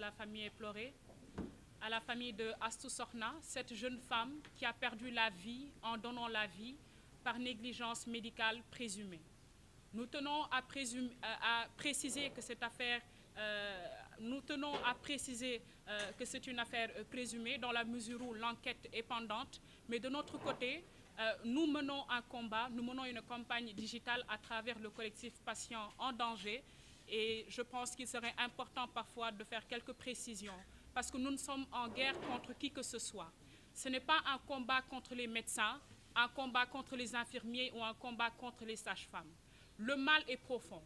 la famille éplorée, à la famille de Astou Sokhna, cette jeune femme qui a perdu la vie en donnant la vie par négligence médicale présumée. Nous tenons à préciser que cette affaire, que c'est une affaire présumée dans la mesure où l'enquête est pendante, mais de notre côté, nous menons un combat, nous menons une campagne digitale à travers le collectif Patients en danger, et je pense qu'il serait important parfois de faire quelques précisions, parce que nous ne sommes en guerre contre qui que ce soit. Ce n'est pas un combat contre les médecins, un combat contre les infirmiers ou un combat contre les sages-femmes. Le mal est profond.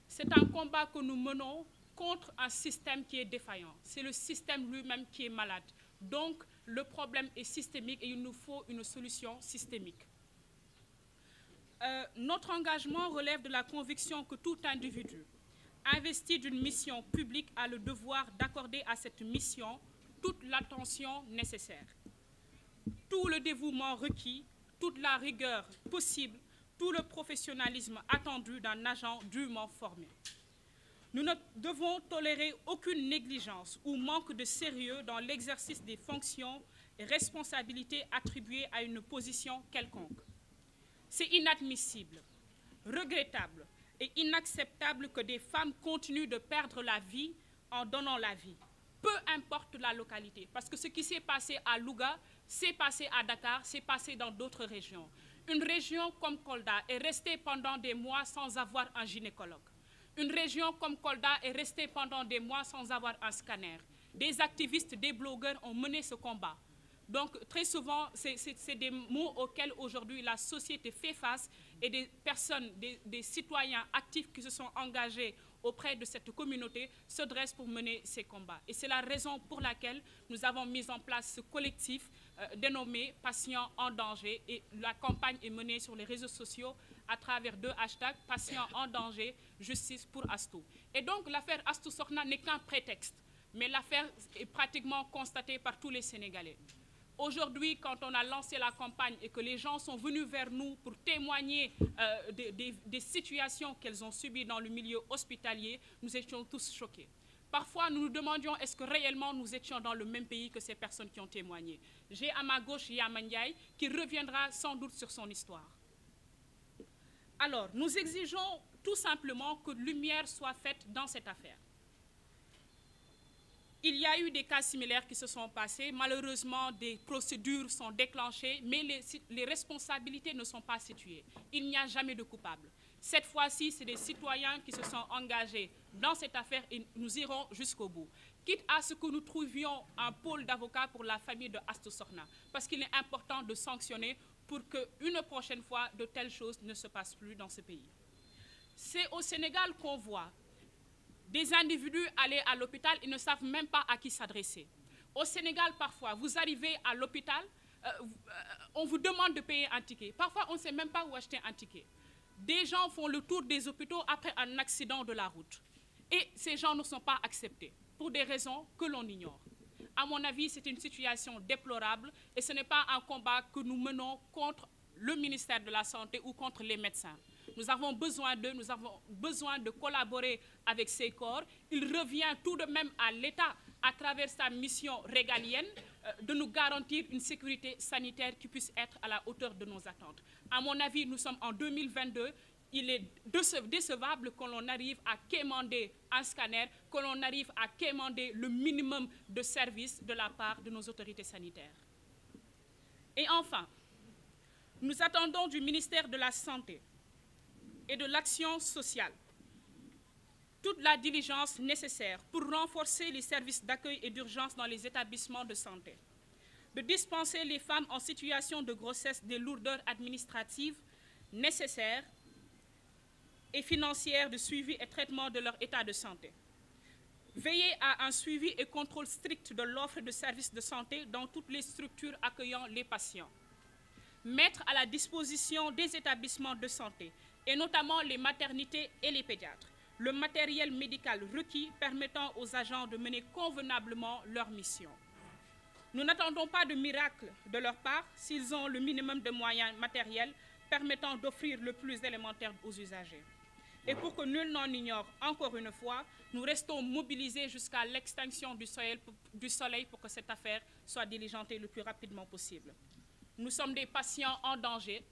C'est un combat que nous menons contre un système qui est défaillant. C'est le système lui-même qui est malade. Donc, le problème est systémique et il nous faut une solution systémique. Notre engagement relève de la conviction que tout individu investi d'une mission publique a le devoir d'accorder à cette mission toute l'attention nécessaire, tout le dévouement requis, toute la rigueur possible, tout le professionnalisme attendu d'un agent dûment formé. Nous ne devons tolérer aucune négligence ou manque de sérieux dans l'exercice des fonctions et responsabilités attribuées à une position quelconque. C'est inadmissible, regrettable et inacceptable que des femmes continuent de perdre la vie en donnant la vie, peu importe la localité. Parce que ce qui s'est passé à Louga, s'est passé à Dakar, s'est passé dans d'autres régions. Une région comme Kolda est restée pendant des mois sans avoir un gynécologue. Une région comme Kolda est restée pendant des mois sans avoir un scanner. Des activistes, des blogueurs ont mené ce combat. Donc, très souvent, c'est des mots auxquels aujourd'hui la société fait face et des personnes, des citoyens actifs qui se sont engagés auprès de cette communauté se dressent pour mener ces combats. Et c'est la raison pour laquelle nous avons mis en place ce collectif dénommé Patients en danger. Et la campagne est menée sur les réseaux sociaux à travers 2 hashtags, Patients en danger, justice pour Astou. Et donc, l'affaire Astou Sokhna n'est qu'un prétexte, mais l'affaire est pratiquement constatée par tous les Sénégalais. Aujourd'hui, quand on a lancé la campagne et que les gens sont venus vers nous pour témoigner des situations qu'elles ont subies dans le milieu hospitalier, nous étions tous choqués. Parfois, nous nous demandions est-ce que réellement nous étions dans le même pays que ces personnes qui ont témoigné. J'ai à ma gauche Yaman Ndiaye qui reviendra sans doute sur son histoire. Alors, nous exigeons tout simplement que lumière soit faite dans cette affaire. Il y a eu des cas similaires qui se sont passés. Malheureusement, des procédures sont déclenchées, mais les responsabilités ne sont pas situées. Il n'y a jamais de coupable. Cette fois-ci, c'est des citoyens qui se sont engagés dans cette affaire et nous irons jusqu'au bout. Quitte à ce que nous trouvions un pôle d'avocats pour la famille de Astou Sokhna, parce qu'il est important de sanctionner pour qu'une prochaine fois, de telles choses ne se passent plus dans ce pays. C'est au Sénégal qu'on voit des individus aller à l'hôpital, ils ne savent même pas à qui s'adresser. Au Sénégal, parfois, vous arrivez à l'hôpital, on vous demande de payer un ticket. Parfois, on ne sait même pas où acheter un ticket. Des gens font le tour des hôpitaux après un accident de la route. Et ces gens ne sont pas acceptés, pour des raisons que l'on ignore. À mon avis, c'est une situation déplorable et ce n'est pas un combat que nous menons contre le ministère de la Santé ou contre les médecins. Nous avons besoin d'eux, nous avons besoin de collaborer avec ces corps. Il revient tout de même à l'État, à travers sa mission régalienne, de nous garantir une sécurité sanitaire qui puisse être à la hauteur de nos attentes. À mon avis, nous sommes en 2022. Il est décevable que l'on arrive à quémander un scanner, que l'on arrive à quémander le minimum de services de la part de nos autorités sanitaires. Et enfin, nous attendons du ministère de la Santé et de l'Action sociale toute la diligence nécessaire pour renforcer les services d'accueil et d'urgence dans les établissements de santé, de dispenser les femmes en situation de grossesse des lourdeurs administratives nécessaires et financières de suivi et traitement de leur état de santé. Veiller à un suivi et contrôle strict de l'offre de services de santé dans toutes les structures accueillant les patients. Mettre à la disposition des établissements de santé, et notamment les maternités et les pédiatres, le matériel médical requis permettant aux agents de mener convenablement leur mission. Nous n'attendons pas de miracle de leur part s'ils ont le minimum de moyens matériels permettant d'offrir le plus élémentaire aux usagers. Et pour que nul n'en ignore, encore une fois, nous restons mobilisés jusqu'à l'extinction du soleil pour que cette affaire soit diligentée le plus rapidement possible. Nous sommes des patients en danger.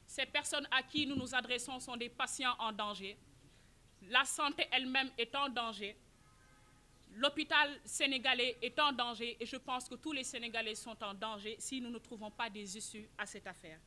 Ces personnes à qui nous nous adressons sont des patients en danger. La santé elle-même est en danger. L'hôpital sénégalais est en danger et je pense que tous les Sénégalais sont en danger si nous ne trouvons pas des issues à cette affaire.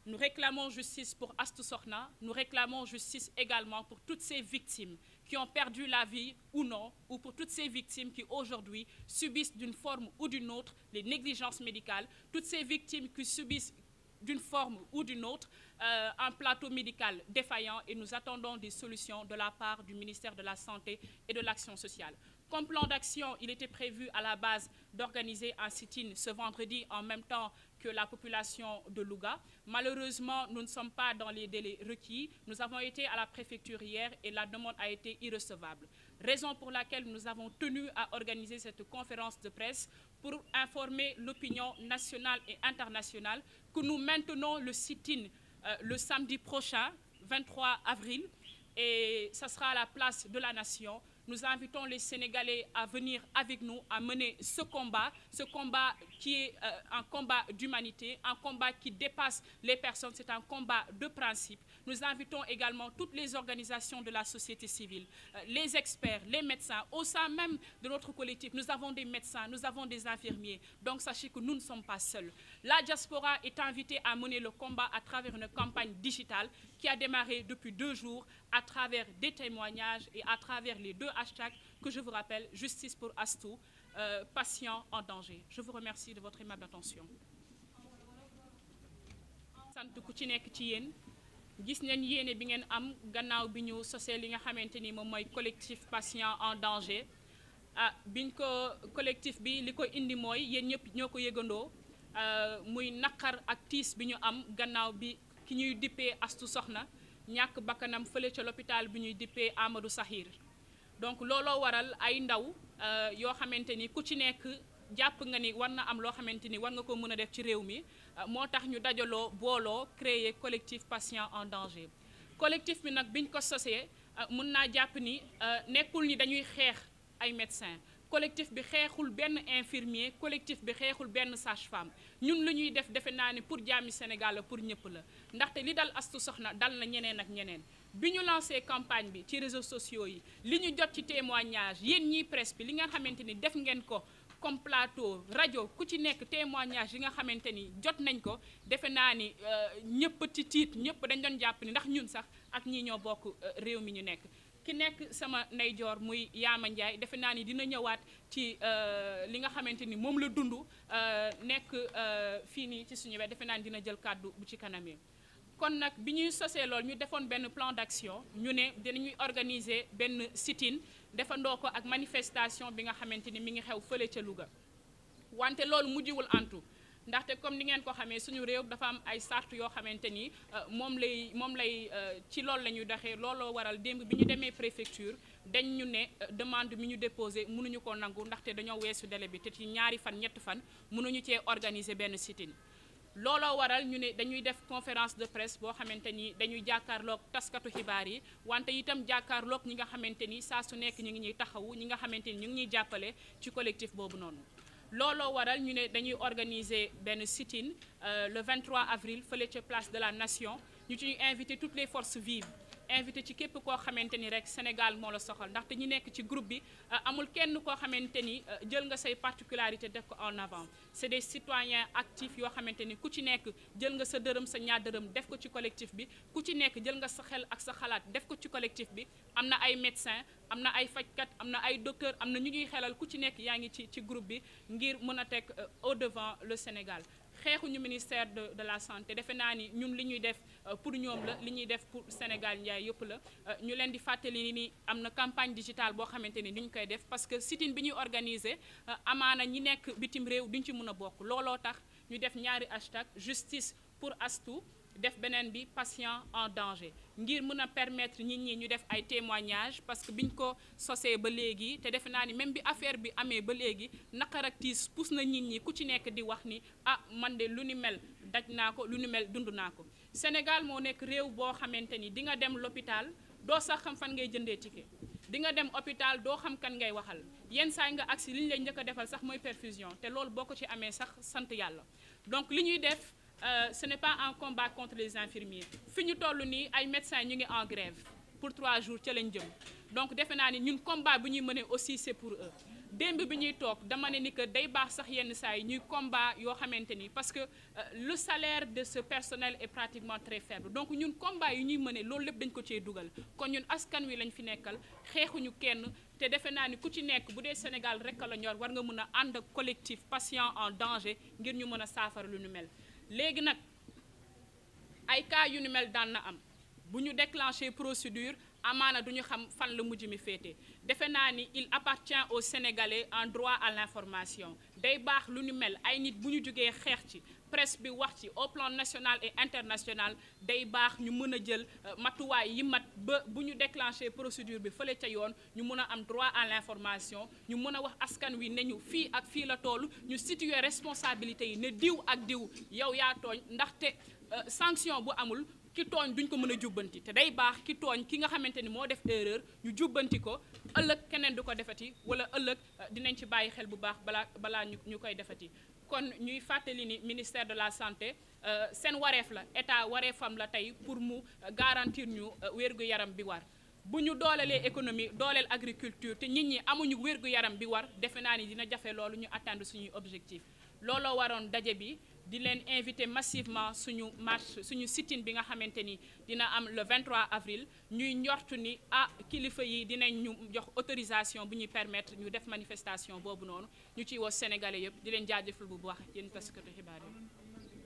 Nous réclamons justice pour Astou Sokhna, nous réclamons justice également pour toutes ces victimes qui ont perdu la vie ou non, ou pour toutes ces victimes qui aujourd'hui subissent d'une forme ou d'une autre les négligences médicales, toutes ces victimes qui subissent d'une forme ou d'une autre un plateau médical défaillant et nous attendons des solutions de la part du ministère de la Santé et de l'Action sociale. Comme plan d'action, il était prévu à la base d'organiser un sit-in ce vendredi en même temps que la population de Louga. Malheureusement, nous ne sommes pas dans les délais requis. Nous avons été à la préfecture hier et la demande a été irrecevable. Raison pour laquelle nous avons tenu à organiser cette conférence de presse pour informer l'opinion nationale et internationale que nous maintenons le sit-in le samedi prochain, 23 avril, et ça sera à la place de la Nation. Nous invitons les Sénégalais à venir avec nous, à mener ce combat qui est un combat d'humanité, un combat qui dépasse les personnes, c'est un combat de principe. Nous invitons également toutes les organisations de la société civile, les experts, les médecins, au sein même de notre collectif. Nous avons des médecins, nous avons des infirmiers, donc sachez que nous ne sommes pas seuls. La diaspora est invitée à mener le combat à travers une campagne digitale qui a démarré depuis 2 jours à travers des témoignages et à travers les 2 hashtags que je vous rappelle, justice pour Astou, patient en danger. Je vous remercie de votre aimable attention. sant ku ci nekk ci yéen gis nañ yéene bi ngeen am gannaaw bi ñu sosee li nga xamante ni moom mooy collectif patient en danger biñ ko collectif bi li ko indi mooy yéen ñëpp ñoo ko yëgandoo muy naqar ak tiis bi ñu am gannaaw bi ki ñuy dippee Astou Sokhna ñàkk bakkanam fële ca l'hôpital bi ñuy dippee Amadou Sahir donc looloo waral ay ndaw yoo xamante ni ku ci nekk jàpp nga ni war na am loo xamante ni war nga ko mën a def ci réew mi moo tax ñu dajaloo booloo créer collectif patient en danger collectif bi nag biñ ko sosee mën naa jàpp ni nekkul ni dañuy xeex ay médecins collectif bi xeexul benn infirmier collectif bi xeexul benn sage-femme ñun lu ñuy def defe naa ni pour jàmmi Sénégal la pour ñëpp la ndaxte li dal Astou Sokhna dal na ñeneen ak ñeneen bi ñu lancé campagne bi ci réseaux sociaux yi li ñu jot ci témoignage yéen ñiy presse bi li nga xamante ni def ngeen ko comme plateau rajo ku ci nekk témoignage yi nga xamante ni jot nañ ko defe naa ni ñëpp ci tiit ñëpp dañ doon jàpp ni ndax ñun sax ak ñii ñoo bokk réew mi ñu nekk ki nekk sama ndeyjoor muy Yaama Ndiaye defe naa ni dina ñëwaat ci li nga xamante ni moom la dund nekk fii nii ci suñu wet defe naa ni dina jël kàddu bu ci kanamee kon nag bi ñuy sosee lool ñu defoon benn plan d'action ñu ne dinañuy organiser benn sit-in defandoo ko ak manifestation bi nga xamante ni mi ngi xew fële ca Louga wante loolu mujjiwul antu ndaxte comme ni ngeen ko xamee suñu réew dafa am ay sart yoo xamante ni moom lay ci loolu la ñuy doxee looloo waral démb bi ñu demee préfecture dañ ñu ne demande mi ñu déposé mënuñu ko nangu ndaxte dañoo weesu délai bi te ci 2 fan 3 fan mënuñu cee organiser benn sit-in looloo waral ñu ne dañuy def conférence de presse boo xamante ni dañuy jàkkaarloog taskatu xibaar yi wante itam jàkkaarloog ñi nga xamante ni saa su nekk ñu ngi ñuy taxawu ñi nga xamante ni ñu ngi ñuy jàppale ci collectif boobu noonu looloo waral ñu ne dañuy organiser benn sit-in le 23 avril fële ca place de la Nation ñu ciy invité toutes les forces vives invité ci képp koo xamante ni rek Sénégal moo la soxal ndaxte ñi nekk ci groupe bi amul kenn koo xamante ni jël nga say particularité def ko en avant c'est des citoyens actifs yoo xamante ni ku ci nekk jël nga sa dërëm sa ñaar dërëm def ko ci collectif bi ku ci nekk jël nga sa xel ak sa xalaat def ko ci collectif bi am na ay médecins am na ay fajkat am na ay docteurs am na ñu ñuy xelal ku ci nekk yaa ngi ci groupe bi ngir mën a teg au devant le Sénégal xeexuñu ministère de la santé defe naa ni ñun li ñuy def pour ñoom la li ñuy def pour Sénégal njaay yëpp la ñu leen di fàttali ni am na campagne digitale boo xamante ni duñ koy def parce que sit-in bi ñuy organiser amaana ñi nekk bitim réew duñ ci mën a bokk looloo tax ñu def 2 hashtag justice pour Astou def beneen bi patient en danger ngir mën a permettre nit ñi ñu def ay témoignages parce que biñ ko sosee ba léegi te defe naa ni même bi affaire bi amee ba léegi naqar ak tiis pousse na nit ñi ku ci nekk di wax ni man de lu ni mel daj naa ko lu ni mel dund naa ko Sénégal moo nekk réew boo xamante ni di nga dem l'hôpital doo sax xam fan ngay jëndee ticket di nga dem hôpital doo xam kan ngay waxal yenn saa nga agsi li ñu lay njëkk a defal sax mooy perfusion te loolu boo ko ci amee sax sant yàlla donc li ñuy def ce n'est pas un combat contre les infirmiers fi ñu toll nii ay médecins ñu ngi en grève pour 3 jours ca lañ jëm donc defe naa ni ñun combat bi ñuy mëne aussi c'est pour eux démb bi ñuy toog dama ne ni que day baax sax yenn saa yi ñuy combat yoo xamante ni parce que le salaire de ce personnel est pratiquement très faible donc ñun combat yi ñuy mëne loolu lépp dañ ko cee dugal kon ñun askan wi lañ fi nekkal xeexuñu kenn te defe naa ni ku ci nekk bu dee Sénégal rek la ñor war nga mën a ànd ak collectif patient en danger ngir ñu mën a saafara lu ñu mel léegi nag ay cas yu ñu mel daan na am bu ñu déclenché procédure amaana duñu xam fan la mujj mi féete defe naa ni il appartient aux Sénégalais en droit à l'information day baax lu ñu mel ay nit bu ñu jógee xeex ci presse bi wax ci au plan national et international day baax ñu mën a jël matuwaay yi mat ba bu ñu déclenché procédure bi fële ca yoon ñu mën a am droit à l'information ñu mën a wax askan wi ne ñu fii ak fii la toll ñu situer responsabilité yi ne diw ak diw yow yaa tooñ ndaxte sanction bu amul ki tooñ duñ ko mën a jubbanti te day baax ki tooñ ki nga xamante ni moo def erreur ñu jubbanti ko ëllëg keneen du ko defati wala ëllëg dinañ ci bàyyi xel bu baax balaa ñu koy defati kon ñuy fàttali ni ministère de la santé seen wareef la état wareefam la tey pour mu garantir ñu wér-gu-yaram bi war bu ñu doolelee économie dooleel agriculture te nit ñi amuñu wér-gu-yaram bi war defe naa ni dina jafe loolu ñu atteindre suñuy objectif looloo waroon daje bi di leen inviter massivement suñu marche suñu sit-in bi nga xamante ni dina am le 23 avril ñuy njortu ni kilifa yi dinañ ñu jox autorisation bu ñuy permettre ñu def manifestation boobu noonu ñu ciy woo sénégalais yëpp di leen jaajëfal bu baax yéen taskatu xibaar yi